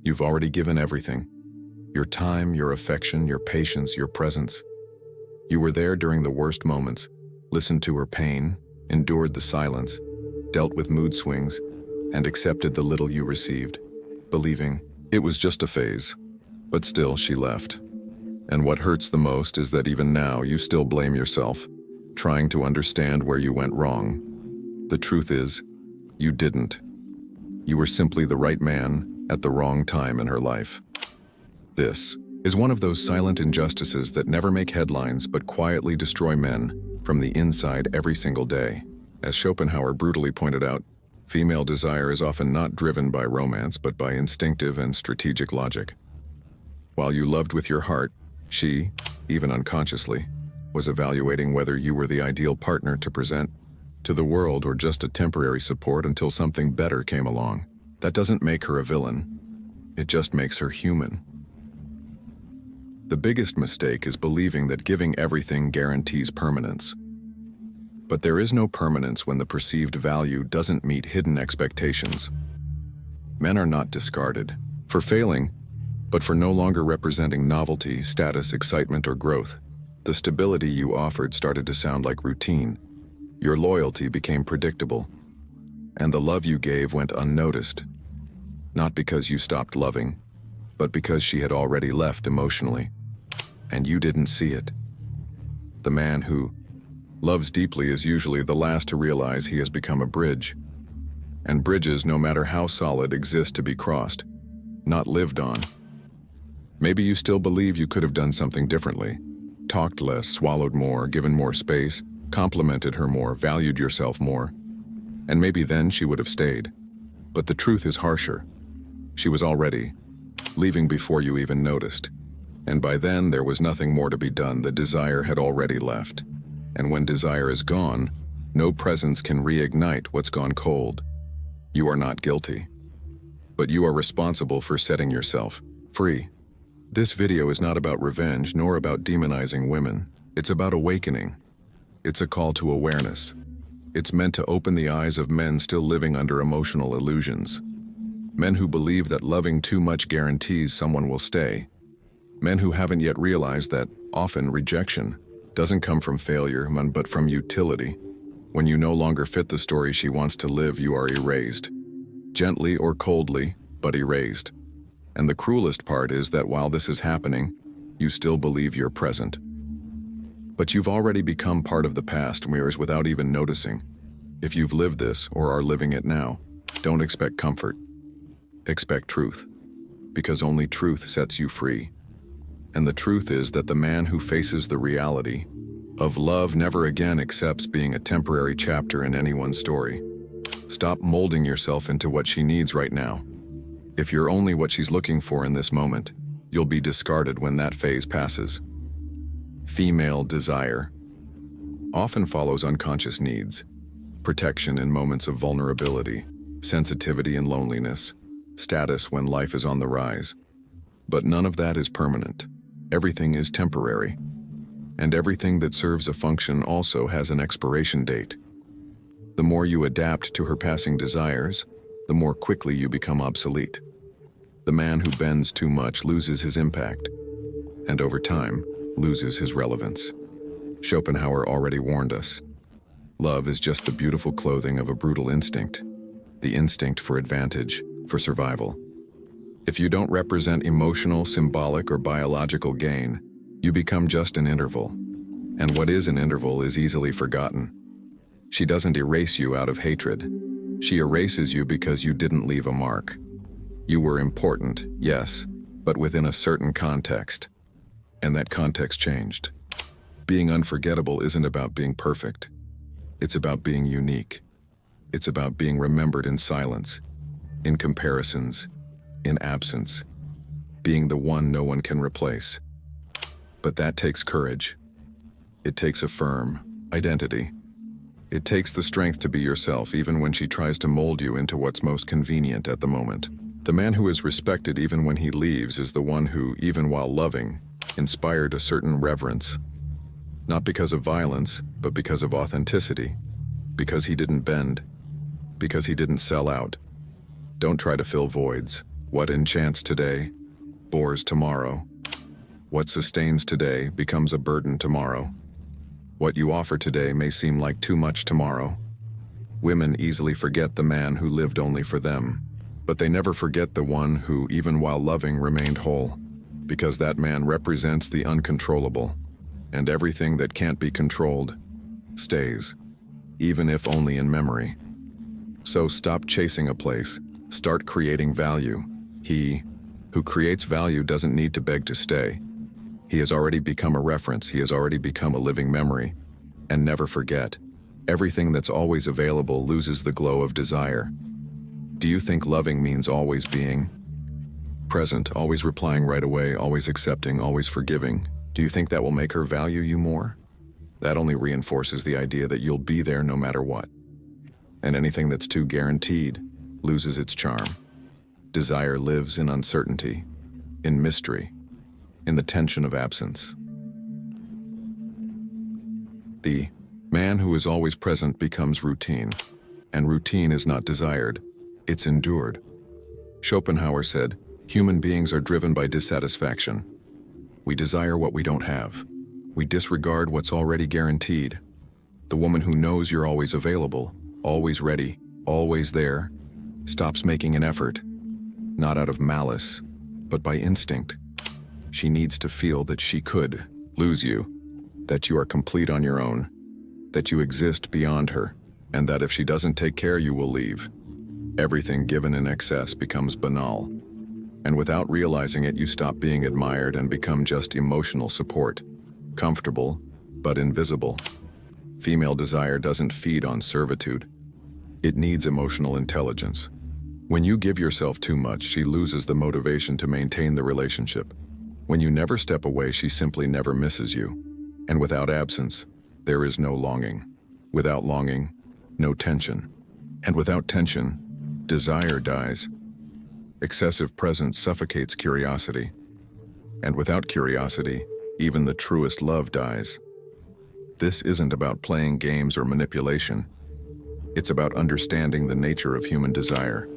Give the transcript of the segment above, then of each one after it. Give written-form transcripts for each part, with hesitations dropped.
You've already given everything. Your time, your affection, your patience, your presence. You were there during the worst moments, listened to her pain, endured the silence, dealt with mood swings, and accepted the little you received, believing it was just a phase. But still, she left. And what hurts the most is that even now you still blame yourself, trying to understand where you went wrong. The truth is, you didn't. You were simply the right man at the wrong time in her life. This is one of those silent injustices that never make headlines but quietly destroy men from the inside every single day. As Schopenhauer brutally pointed out, female desire is often not driven by romance but by instinctive and strategic logic. While you loved with your heart, she, even unconsciously, was evaluating whether you were the ideal partner to present to the world or just a temporary support until something better came along. That doesn't make her a villain. It just makes her human. The biggest mistake is believing that giving everything guarantees permanence. But there is no permanence when the perceived value doesn't meet hidden expectations. Men are not discarded for failing, but for no longer representing novelty, status, excitement, or growth. The stability you offered started to sound like routine. Your loyalty became predictable, and the love you gave went unnoticed. Not because you stopped loving, but because she had already left emotionally, and you didn't see it. The man who loves deeply is usually the last to realize he has become a bridge. And bridges, no matter how solid, exist to be crossed, not lived on. Maybe you still believe you could have done something differently, talked less, swallowed more, given more space, complimented her more, valued yourself more. And maybe then she would have stayed. But the truth is harsher. She was already leaving before you even noticed. And by then there was nothing more to be done. The desire had already left. And when desire is gone, no presence can reignite what's gone cold. You are not guilty, but you are responsible for setting yourself free. This video is not about revenge nor about demonizing women. It's about awakening. It's a call to awareness. It's meant to open the eyes of men still living under emotional illusions. Men who believe that loving too much guarantees someone will stay. Men who haven't yet realized that, often, rejection doesn't come from failure, but from utility. When you no longer fit the story she wants to live, you are erased. Gently or coldly, but erased. And the cruelest part is that while this is happening, you still believe you're present. But you've already become part of the past mirrors without even noticing. If you've lived this or are living it now, don't expect comfort. Expect truth. Because only truth sets you free. And the truth is that the man who faces the reality of love never again accepts being a temporary chapter in anyone's story. Stop molding yourself into what she needs right now. If you're only what she's looking for in this moment, you'll be discarded when that phase passes. Female desire often follows unconscious needs, protection in moments of vulnerability, sensitivity and loneliness, status when life is on the rise. But none of that is permanent. Everything is temporary. And everything that serves a function also has an expiration date. The more you adapt to her passing desires, the more quickly you become obsolete. The man who bends too much loses his impact, and over time, loses his relevance. Schopenhauer already warned us. Love is just the beautiful clothing of a brutal instinct, the instinct for advantage, for survival. If you don't represent emotional, symbolic, or biological gain, you become just an interval. And what is an interval is easily forgotten. She doesn't erase you out of hatred. She erases you because you didn't leave a mark. You were important, yes, but within a certain context. And that context changed. Being unforgettable isn't about being perfect. It's about being unique. It's about being remembered in silence, in comparisons, in absence, being the one no one can replace. But that takes courage. It takes a firm identity. It takes the strength to be yourself even when she tries to mold you into what's most convenient at the moment. The man who is respected even when he leaves is the one who, even while loving, inspired a certain reverence. Not because of violence, but because of authenticity. Because he didn't bend. Because he didn't sell out. Don't try to fill voids. What enchants today bores tomorrow. What sustains today becomes a burden tomorrow. What you offer today may seem like too much tomorrow. Women easily forget the man who lived only for them, but they never forget the one who, even while loving, remained whole, because that man represents the uncontrollable, and everything that can't be controlled stays, even if only in memory. So stop chasing a place, start creating value. He who creates value doesn't need to beg to stay. He has already become a reference, he has already become a living memory. And never forget, everything that's always available loses the glow of desire. Do you think loving means always being present, always replying right away, always accepting, always forgiving? Do you think that will make her value you more? That only reinforces the idea that you'll be there no matter what. And anything that's too guaranteed loses its charm. Desire lives in uncertainty, in mystery, in the tension of absence. The man who is always present becomes routine, and routine is not desired, it's endured. Schopenhauer said, human beings are driven by dissatisfaction. We desire what we don't have. We disregard what's already guaranteed. The woman who knows you're always available, always ready, always there, stops making an effort, not out of malice, but by instinct. She needs to feel that she could lose you, that you are complete on your own, that you exist beyond her, and that if she doesn't take care, you will leave. Everything given in excess becomes banal, and without realizing it, you stop being admired and become just emotional support, comfortable, but invisible. Female desire doesn't feed on servitude. It needs emotional intelligence. When you give yourself too much, she loses the motivation to maintain the relationship. When you never step away, she simply never misses you. And without absence, there is no longing. Without longing, no tension. And without tension, desire dies. Excessive presence suffocates curiosity. And without curiosity, even the truest love dies. This isn't about playing games or manipulation. It's about understanding the nature of human desire.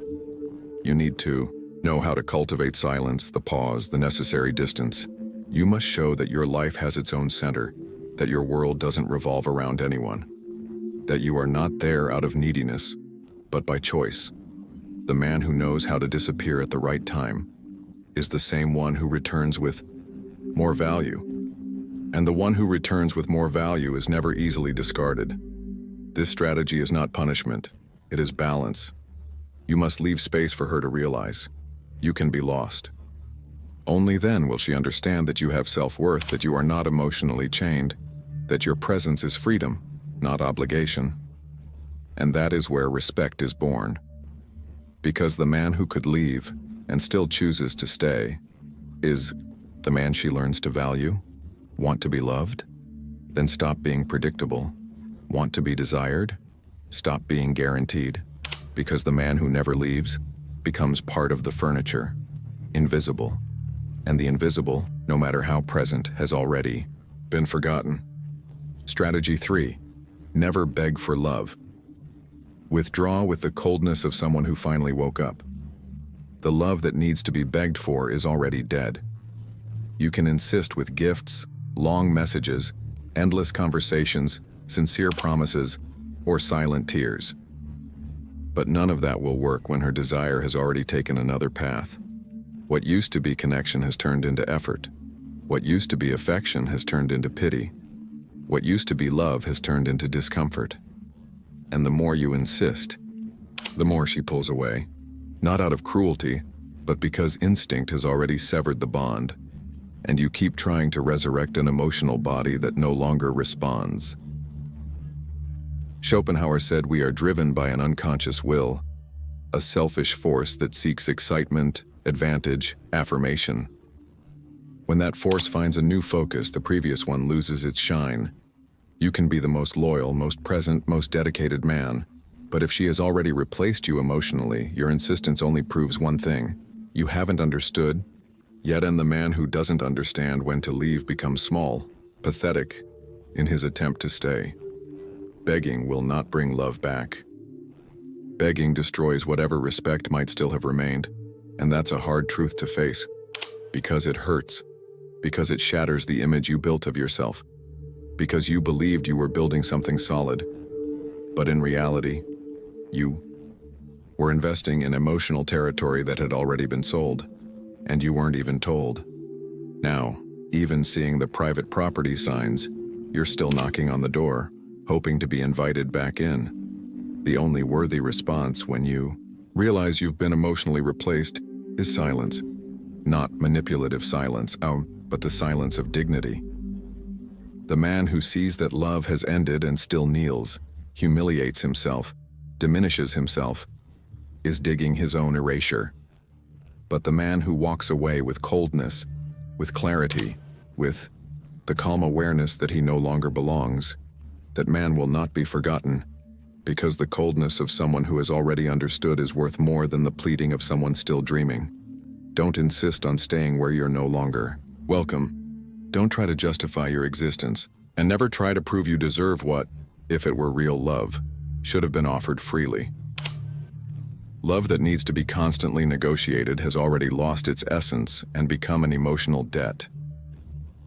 You need to know how to cultivate silence, the pause, the necessary distance. You must show that your life has its own center, that your world doesn't revolve around anyone, that you are not there out of neediness, but by choice. The man who knows how to disappear at the right time is the same one who returns with more value. And the one who returns with more value is never easily discarded. This strategy is not punishment, it is balance. You must leave space for her to realize you can be lost. Only then will she understand that you have self-worth, that you are not emotionally chained, that your presence is freedom, not obligation. And that is where respect is born. Because the man who could leave and still chooses to stay is the man she learns to value. Want to be loved? Then stop being predictable. Want to be desired? Stop being guaranteed. Because the man who never leaves becomes part of the furniture, invisible. And the invisible, no matter how present, has already been forgotten. Strategy 3. Never beg for love. Withdraw with the coldness of someone who finally woke up. The love that needs to be begged for is already dead. You can insist with gifts, long messages, endless conversations, sincere promises, or silent tears. But none of that will work when her desire has already taken another path. What used to be connection has turned into effort. What used to be affection has turned into pity. What used to be love has turned into discomfort. And the more you insist, the more she pulls away. Not out of cruelty, but because instinct has already severed the bond, and you keep trying to resurrect an emotional body that no longer responds. Schopenhauer said we are driven by an unconscious will, a selfish force that seeks excitement, advantage, affirmation. When that force finds a new focus, the previous one loses its shine. You can be the most loyal, most present, most dedicated man, but if she has already replaced you emotionally, your insistence only proves one thing: you haven't understood yet, and the man who doesn't understand when to leave becomes small, pathetic, in his attempt to stay. Begging will not bring love back. Begging destroys whatever respect might still have remained. And that's a hard truth to face, because it hurts, because it shatters the image you built of yourself, because you believed you were building something solid, but in reality, you were investing in emotional territory that had already been sold, and you weren't even told. Now, even seeing the private property signs, you're still knocking on the door, hoping to be invited back in. The only worthy response when you realize you've been emotionally replaced is silence. Not manipulative silence, but the silence of dignity. The man who sees that love has ended and still kneels, humiliates himself, diminishes himself, is digging his own erasure. But the man who walks away with coldness, with clarity, with the calm awareness that he no longer belongs, that man will not be forgotten, because the coldness of someone who has already understood is worth more than the pleading of someone still dreaming. Don't insist on staying where you're no longer welcome. Don't try to justify your existence, and never try to prove you deserve what, if it were real love, should have been offered freely. Love that needs to be constantly negotiated has already lost its essence and become an emotional debt.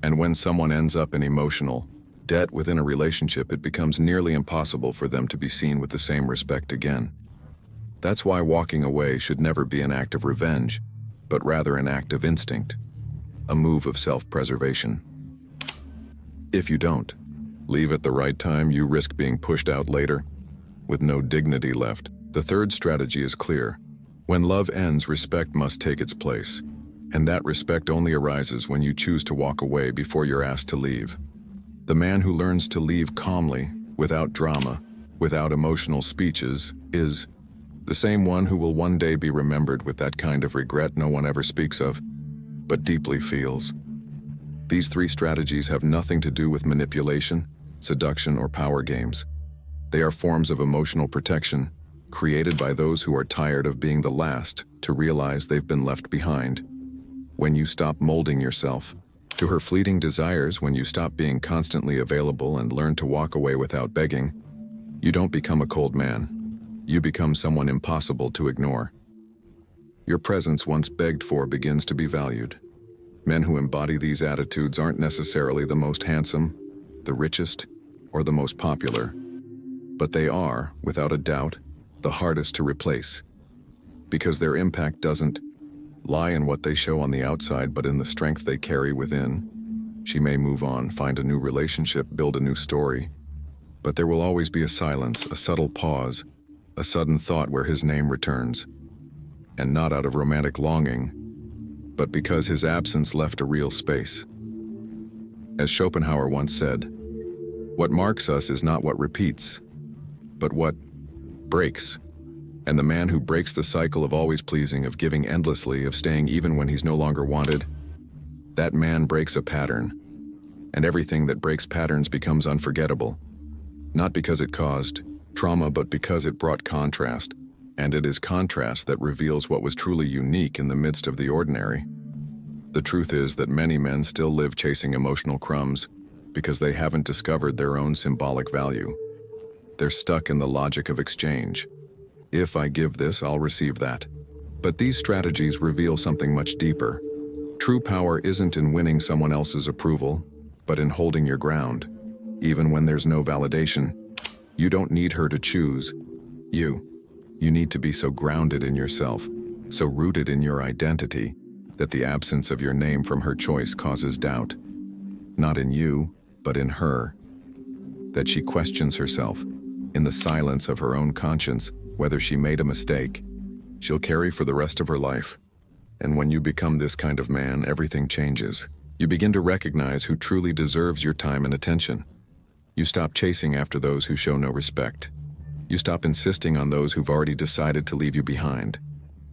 And when someone ends up in emotional debt within a relationship, it becomes nearly impossible for them to be seen with the same respect again. That's why walking away should never be an act of revenge, but rather an act of instinct, a move of self-preservation. If you don't leave at the right time, you risk being pushed out later, with no dignity left. The third strategy is clear. When love ends, respect must take its place, and that respect only arises when you choose to walk away before you're asked to leave. The man who learns to leave calmly, without drama, without emotional speeches, is the same one who will one day be remembered with that kind of regret no one ever speaks of, but deeply feels. These three strategies have nothing to do with manipulation, seduction, or power games. They are forms of emotional protection, created by those who are tired of being the last to realize they've been left behind. When you stop molding yourself to her fleeting desires, when you stop being constantly available and learn to walk away without begging, you don't become a cold man. You become someone impossible to ignore. Your presence, once begged for, begins to be valued. Men who embody these attitudes aren't necessarily the most handsome, the richest, or the most popular, but they are, without a doubt, the hardest to replace, because their impact doesn't lie in what they show on the outside, but in the strength they carry within. She may move on, find a new relationship, build a new story, but there will always be a silence, a subtle pause, a sudden thought where his name returns, and not out of romantic longing, but because his absence left a real space. As Schopenhauer once said, "What marks us is not what repeats, but what breaks." And the man who breaks the cycle of always pleasing, of giving endlessly, of staying even when he's no longer wanted, that man breaks a pattern. And everything that breaks patterns becomes unforgettable, not because it caused trauma, but because it brought contrast. And it is contrast that reveals what was truly unique in the midst of the ordinary. The truth is that many men still live chasing emotional crumbs because they haven't discovered their own symbolic value. They're stuck in the logic of exchange. If I give this, I'll receive that. But these strategies reveal something much deeper. True power isn't in winning someone else's approval, but in holding your ground, even when there's no validation. You don't need her to choose you. You need to be so grounded in yourself, so rooted in your identity, that the absence of your name from her choice causes doubt. Not in you, but in her. That she questions herself, in the silence of her own conscience, whether she made a mistake. She'll carry for the rest of her life. And when you become this kind of man, everything changes. You begin to recognize who truly deserves your time and attention. You stop chasing after those who show no respect. You stop insisting on those who've already decided to leave you behind.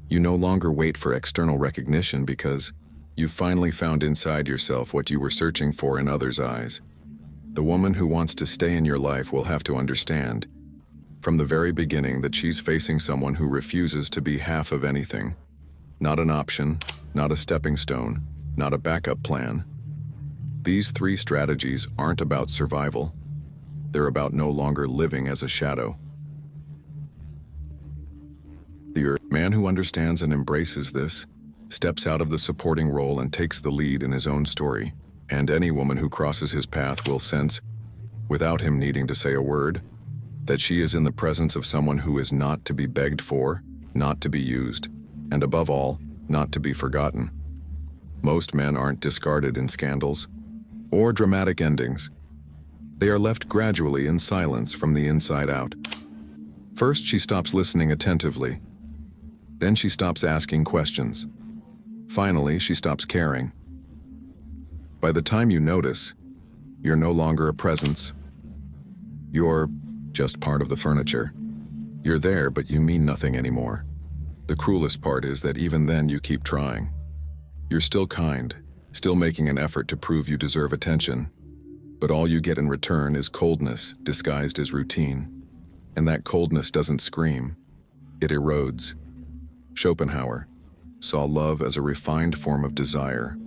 You no longer wait for external recognition because you've finally found inside yourself what you were searching for in others' eyes. The woman who wants to stay in your life will have to understand from the very beginning that she's facing someone who refuses to be half of anything. Not an option, not a stepping stone, not a backup plan. These three strategies aren't about survival. They're about no longer living as a shadow. The man who understands and embraces this steps out of the supporting role and takes the lead in his own story. And any woman who crosses his path will sense, without him needing to say a word, that she is in the presence of someone who is not to be begged for, not to be used, and above all, not to be forgotten. Most men aren't discarded in scandals or dramatic endings. They are left gradually in silence from the inside out. First, she stops listening attentively. Then she stops asking questions. Finally, she stops caring. By the time you notice, you're no longer a presence. You're just part of the furniture. You're there, but you mean nothing anymore. The cruelest part is that even then you keep trying. You're still kind, still making an effort to prove you deserve attention, but all you get in return is coldness disguised as routine. And that coldness doesn't scream, it erodes. Schopenhauer saw love as a refined form of desire,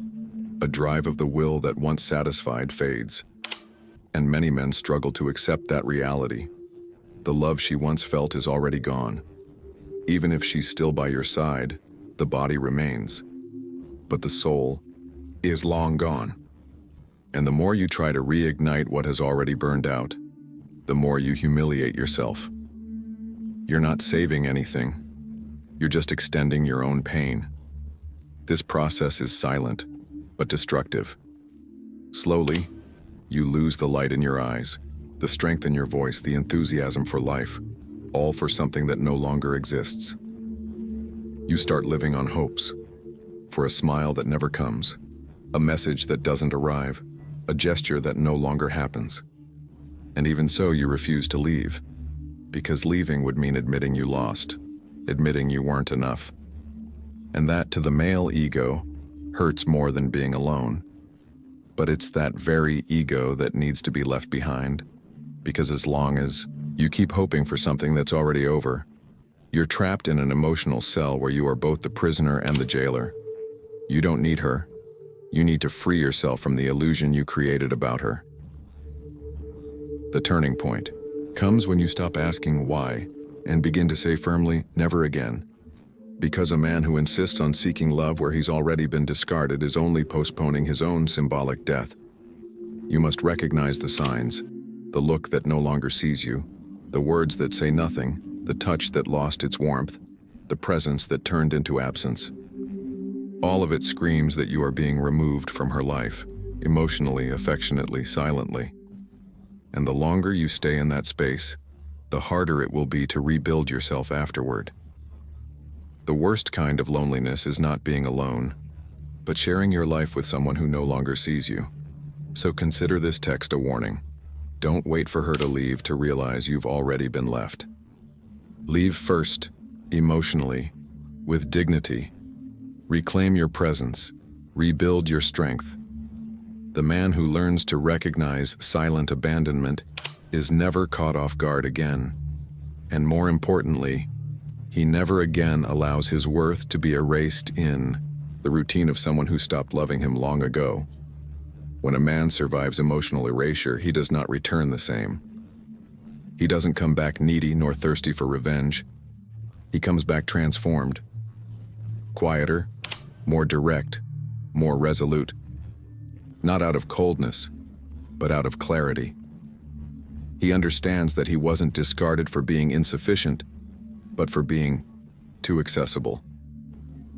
a drive of the will that once satisfied fades. And many men struggle to accept that reality. The love she once felt is already gone. Even if she's still by your side, the body remains. But the soul is long gone. And the more you try to reignite what has already burned out, the more you humiliate yourself. You're not saving anything. You're just extending your own pain. This process is silent, but destructive. Slowly, you lose the light in your eyes, the strength in your voice, the enthusiasm for life, all for something that no longer exists. You start living on hopes, for a smile that never comes, a message that doesn't arrive, a gesture that no longer happens. And even so, you refuse to leave, because leaving would mean admitting you lost, admitting you weren't enough. And that, to the male ego, hurts more than being alone. But it's that very ego that needs to be left behind, because as long as you keep hoping for something that's already over, you're trapped in an emotional cell where you are both the prisoner and the jailer. You don't need her. You need to free yourself from the illusion you created about her. The turning point comes when you stop asking why and begin to say firmly, never again. Because a man who insists on seeking love where he's already been discarded is only postponing his own symbolic death. You must recognize the signs, the look that no longer sees you, the words that say nothing, the touch that lost its warmth, the presence that turned into absence. All of it screams that you are being removed from her life, emotionally, affectionately, silently. And the longer you stay in that space, the harder it will be to rebuild yourself afterward. The worst kind of loneliness is not being alone, but sharing your life with someone who no longer sees you. So consider this text a warning. Don't wait for her to leave to realize you've already been left. Leave first, emotionally, with dignity. Reclaim your presence, rebuild your strength. The man who learns to recognize silent abandonment is never caught off guard again. And more importantly, he never again allows his worth to be erased in the routine of someone who stopped loving him long ago. When a man survives emotional erasure, he does not return the same. He doesn't come back needy nor thirsty for revenge. He comes back transformed, quieter, more direct, more resolute. Not out of coldness, but out of clarity. He understands that he wasn't discarded for being insufficient, but for being too accessible.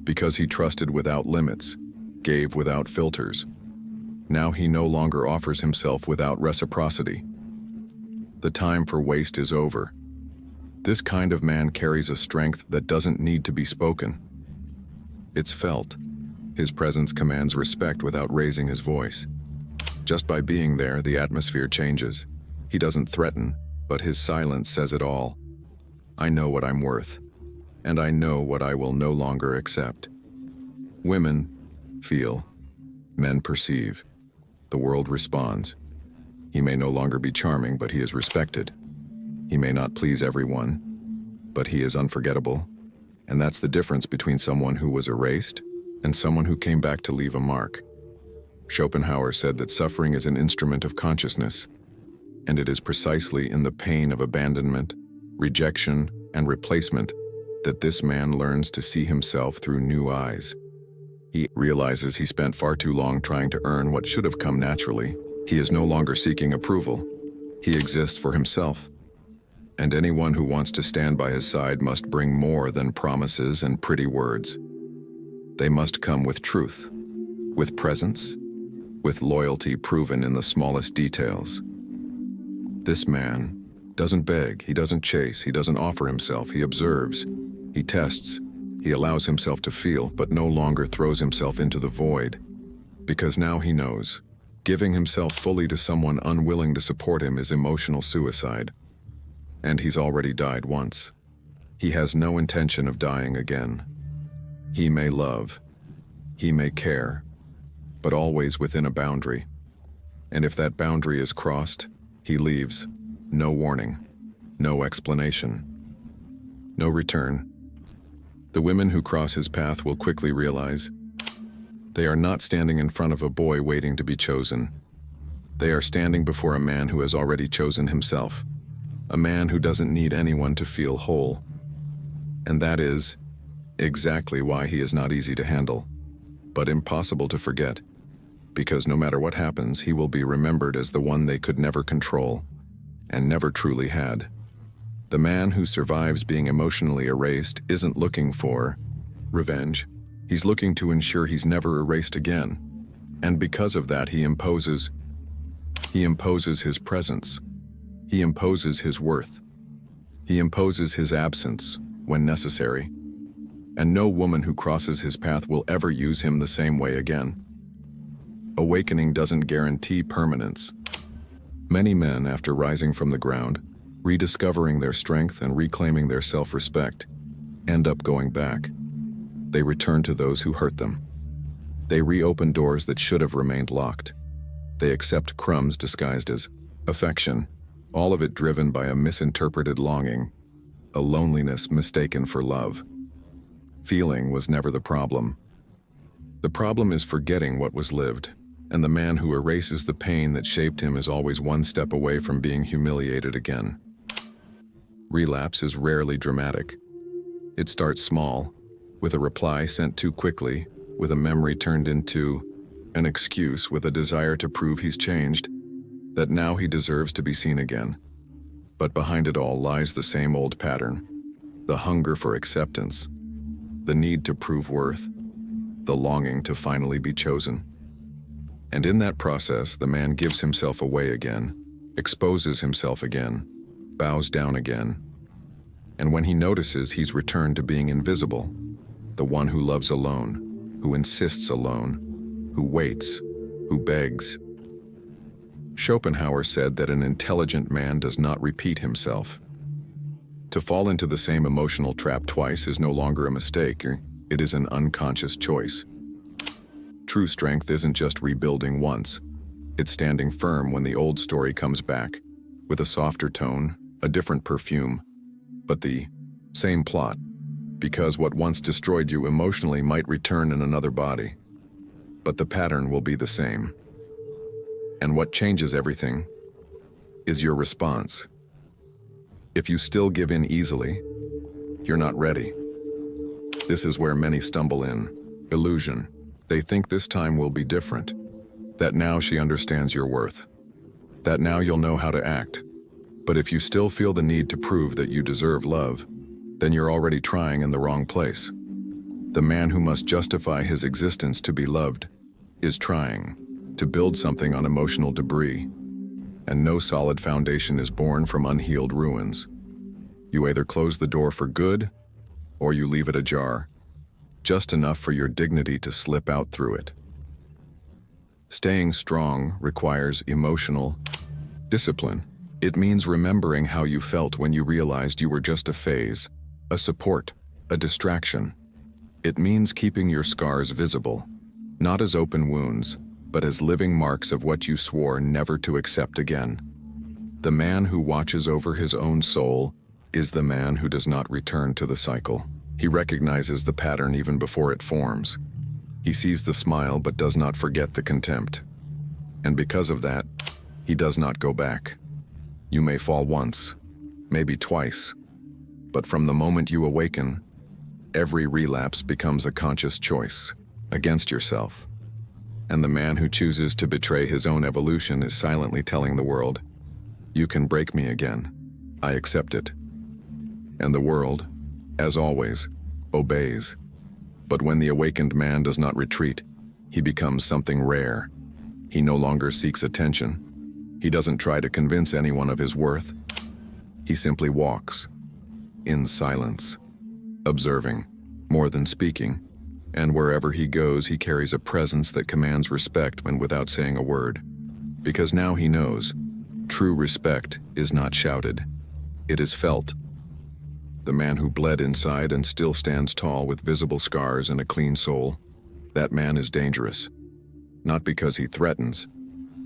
Because he trusted without limits, gave without filters. Now he no longer offers himself without reciprocity. The time for waste is over. This kind of man carries a strength that doesn't need to be spoken. It's felt. His presence commands respect without raising his voice. Just by being there, the atmosphere changes. He doesn't threaten, but his silence says it all. I know what I'm worth, and I know what I will no longer accept. Women feel, men perceive. The world responds. He may no longer be charming, but he is respected. He may not please everyone, but he is unforgettable. And that's the difference between someone who was erased and someone who came back to leave a mark. Schopenhauer said that suffering is an instrument of consciousness, and it is precisely in the pain of abandonment, rejection, and replacement that this man learns to see himself through new eyes. He realizes he spent far too long trying to earn what should have come naturally. He is no longer seeking approval. He exists for himself. And anyone who wants to stand by his side must bring more than promises and pretty words. They must come with truth, with presence, with loyalty proven in the smallest details. This man doesn't beg, he doesn't chase, he doesn't offer himself, he observes, he tests, he allows himself to feel, but no longer throws himself into the void, because now he knows, giving himself fully to someone unwilling to support him is emotional suicide. And he's already died once. He has no intention of dying again. He may love, he may care, but always within a boundary. And if that boundary is crossed, he leaves. No warning, no explanation, no return. The women who cross his path will quickly realize they are not standing in front of a boy waiting to be chosen. They are standing before a man who has already chosen himself, a man who doesn't need anyone to feel whole. And that is exactly why he is not easy to handle, but impossible to forget, because no matter what happens, he will be remembered as the one they could never control, and never truly had. The man who survives being emotionally erased isn't looking for revenge. He's looking to ensure he's never erased again. And because of that, he imposes his presence. He imposes his worth. He imposes his absence when necessary. And no woman who crosses his path will ever use him the same way again. Awakening doesn't guarantee permanence. Many men, after rising from the ground, rediscovering their strength and reclaiming their self-respect, end up going back. They return to those who hurt them. They reopen doors that should have remained locked. They accept crumbs disguised as affection, all of it driven by a misinterpreted longing, a loneliness mistaken for love. Feeling was never the problem. The problem is forgetting what was lived. And the man who erases the pain that shaped him is always one step away from being humiliated again. Relapse is rarely dramatic. It starts small, with a reply sent too quickly, with a memory turned into an excuse, with a desire to prove he's changed, that now he deserves to be seen again. But behind it all lies the same old pattern, the hunger for acceptance, the need to prove worth, the longing to finally be chosen. And in that process, the man gives himself away again, exposes himself again, bows down again. And when he notices, he's returned to being invisible, the one who loves alone, who insists alone, who waits, who begs. Schopenhauer said that an intelligent man does not repeat himself. To fall into the same emotional trap twice is no longer a mistake, it is an unconscious choice. True strength isn't just rebuilding once. It's standing firm when the old story comes back, with a softer tone, a different perfume, but the same plot, because what once destroyed you emotionally might return in another body. But the pattern will be the same. And what changes everything is your response. If you still give in easily, you're not ready. This is where many stumble in. Illusion. They think this time will be different, that now she understands your worth, that now you'll know how to act. But if you still feel the need to prove that you deserve love, then you're already trying in the wrong place. The man who must justify his existence to be loved is trying to build something on emotional debris, and no solid foundation is born from unhealed ruins. You either close the door for good, or you leave it ajar, just enough for your dignity to slip out through it. Staying strong requires emotional discipline. It means remembering how you felt when you realized you were just a phase, a support, a distraction. It means keeping your scars visible, not as open wounds, but as living marks of what you swore never to accept again. The man who watches over his own soul is the man who does not return to the cycle. He recognizes the pattern even before it forms. He sees the smile but does not forget the contempt. And because of that, he does not go back. You may fall once, maybe twice, but from the moment you awaken, Every relapse becomes a conscious choice against yourself. And the man who chooses to betray his own evolution is silently telling the world, "You can break me again. I accept it." And the world, as always, obeys. But when the awakened man does not retreat, he becomes something rare. He no longer seeks attention. He doesn't try to convince anyone of his worth. He simply walks, in silence, observing, more than speaking, and wherever he goes he carries a presence that commands respect when without saying a word. Because now he knows, true respect is not shouted, it is felt. The man who bled inside and still stands tall with visible scars and a clean soul, that man is dangerous. Not because he threatens,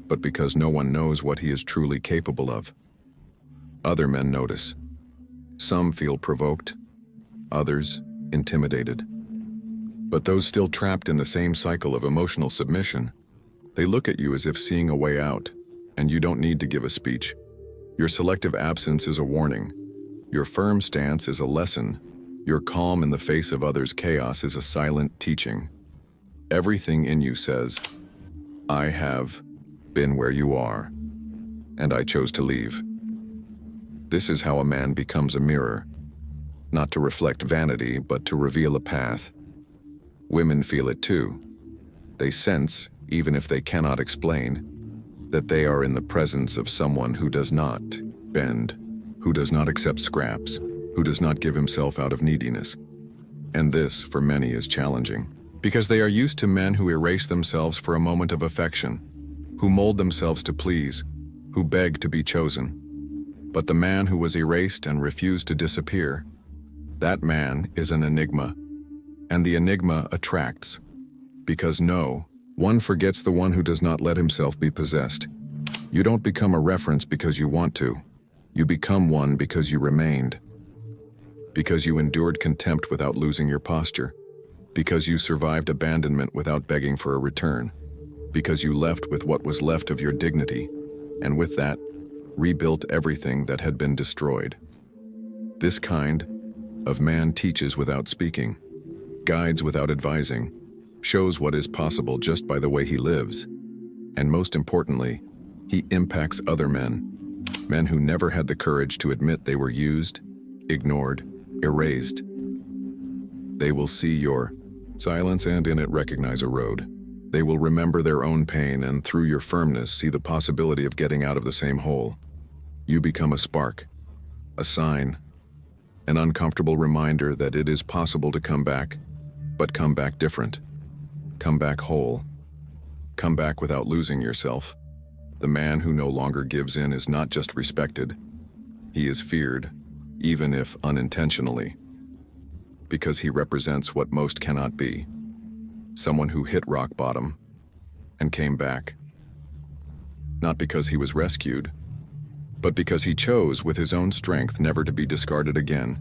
but because no one knows what he is truly capable of. Other men notice. Some feel provoked, others intimidated. But those still trapped in the same cycle of emotional submission, they look at you as if seeing a way out, and you don't need to give a speech. Your selective absence is a warning. Your firm stance is a lesson. Your calm in the face of others' chaos is a silent teaching. Everything in you says, "I have been where you are, and I chose to leave." This is how a man becomes a mirror, not to reflect vanity, but to reveal a path. Women feel it too. They sense, even if they cannot explain, that they are in the presence of someone who does not bend, who does not accept scraps, who does not give himself out of neediness. And this, for many, is challenging, because they are used to men who erase themselves for a moment of affection, who mold themselves to please, who beg to be chosen. But the man who was erased and refused to disappear, that man is an enigma. And the enigma attracts. Because one forgets the one who does not let himself be possessed. You don't become a reference because you want to. You become one because you remained. Because you endured contempt without losing your posture. Because you survived abandonment without begging for a return. Because you left with what was left of your dignity, and with that, rebuilt everything that had been destroyed. This kind of man teaches without speaking, guides without advising, shows what is possible just by the way he lives. And most importantly, he impacts other men, men who never had the courage to admit they were used, ignored, erased. They will see your silence and in it recognize a road. They will remember their own pain and through your firmness see the possibility of getting out of the same hole. You become a spark, a sign, an uncomfortable reminder that it is possible to come back, but come back different. Come back whole. Come back without losing yourself. The man who no longer gives in is not just respected, he is feared, even if unintentionally, because he represents what most cannot be. Someone who hit rock bottom and came back. Not because he was rescued, but because he chose with his own strength never to be discarded again.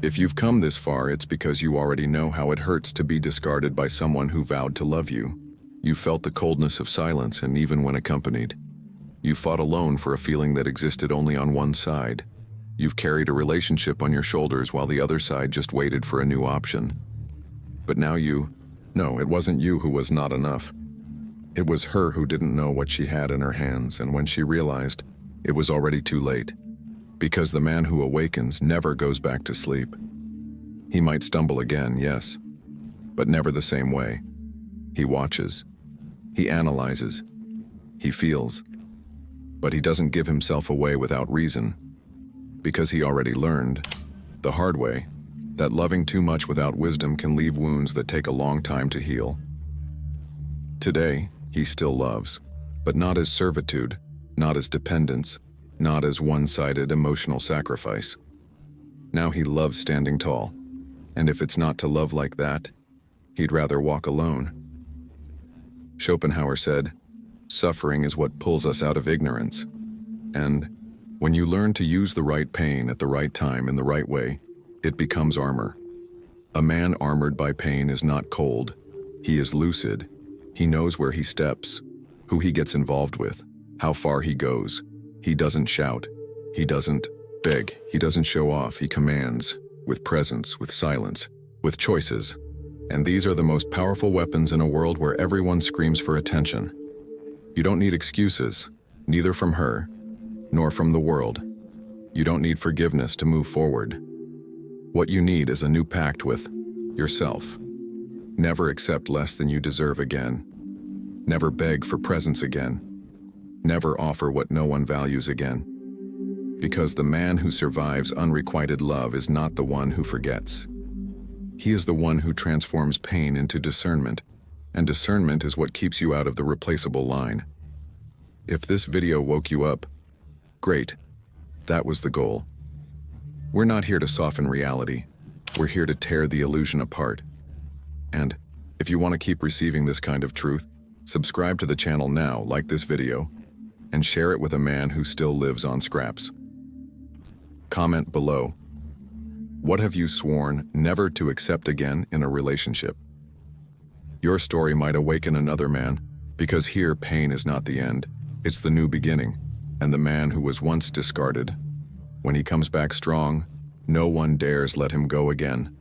If you've come this far, it's because you already know how it hurts to be discarded by someone who vowed to love you. You felt the coldness of silence, and even when accompanied, you fought alone for a feeling that existed only on one side. You've carried a relationship on your shoulders while the other side just waited for a new option. But now no, it wasn't you who was not enough. It was her who didn't know what she had in her hands, and when she realized, it was already too late. Because the man who awakens never goes back to sleep. He might stumble again, yes, but never the same way. He watches, he analyzes, he feels, but he doesn't give himself away without reason, because he already learned, the hard way, that loving too much without wisdom can leave wounds that take a long time to heal. Today, he still loves, but not as servitude, not as dependence, not as one-sided emotional sacrifice. Now he loves standing tall, and if it's not to love like that, he'd rather walk alone. Schopenhauer said, "Suffering is what pulls us out of ignorance." And when you learn to use the right pain at the right time in the right way, it becomes armor. A man armored by pain is not cold. He is lucid. He knows where he steps, who he gets involved with, how far he goes. He doesn't shout. He doesn't beg. He doesn't show off. He commands, with presence, with silence. with choices. And these are the most powerful weapons in a world where everyone screams for attention. You don't need excuses, neither from her, nor from the world. You don't need forgiveness to move forward. What you need is a new pact with yourself. Never accept less than you deserve again. Never beg for presents again. Never offer what no one values again. Because the man who survives unrequited love is not the one who forgets. He is the one who transforms pain into discernment, and discernment is what keeps you out of the replaceable line. If this video woke you up, great. That was the goal. We're not here to soften reality. We're here to tear the illusion apart. And if you want to keep receiving this kind of truth, subscribe to the channel now, like this video, and share it with a man who still lives on scraps. Comment below. What have you sworn never to accept again in a relationship? Your story might awaken another man, because here pain is not the end, it's the new beginning, and the man who was once discarded, when he comes back strong, no one dares let him go again.